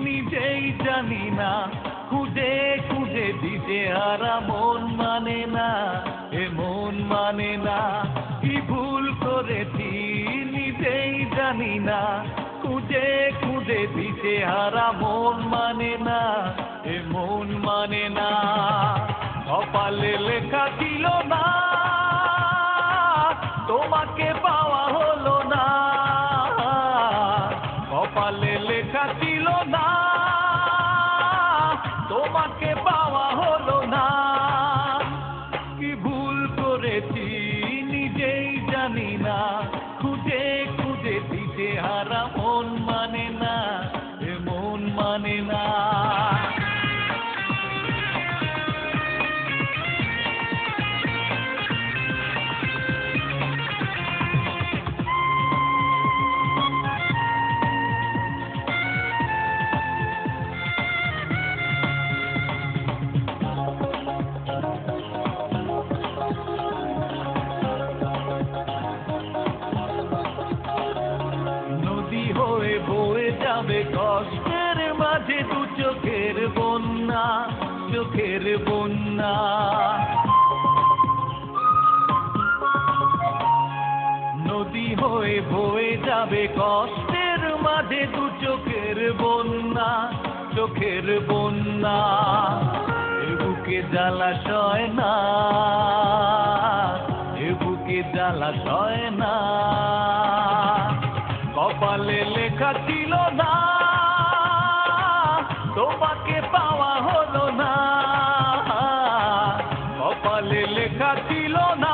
নিজেই জানি না, খুঁজে খুঁজে দিতে হারা মন মানে না, এ মন মানে না। কি ভুল করেছি নিজেই জানি না, খুঁজে খুঁজে দিতে হারা মন মানে না, এ মন মানে না। কপালে লেখা ছিল না, তোমাকে পাওয়া হলো না। কপালে লেখা ছিল না, তোমাকে পাওয়া হলো না। কি ভুল করেছি নিজেই জানি না, খুঁজে খুঁজে দিতে হারা মন মানে না, এ মন মানে না। হয়ে বয়ে যাবে কষ্টের মাঝে দু চোখের বন্যা, চোখের বন্যা। নদী হয়ে বয়ে যাবে কষ্টের মাঝে দু চোখের বন্যা, চোখের বন্যা। এ বুকে জ্বালাশয় না, এ বুকে জ্বালাশয় না। কপালে লেখা ছিল না, তোমাকে পাওয়া হলো না। কপালে লেখা ছিল না,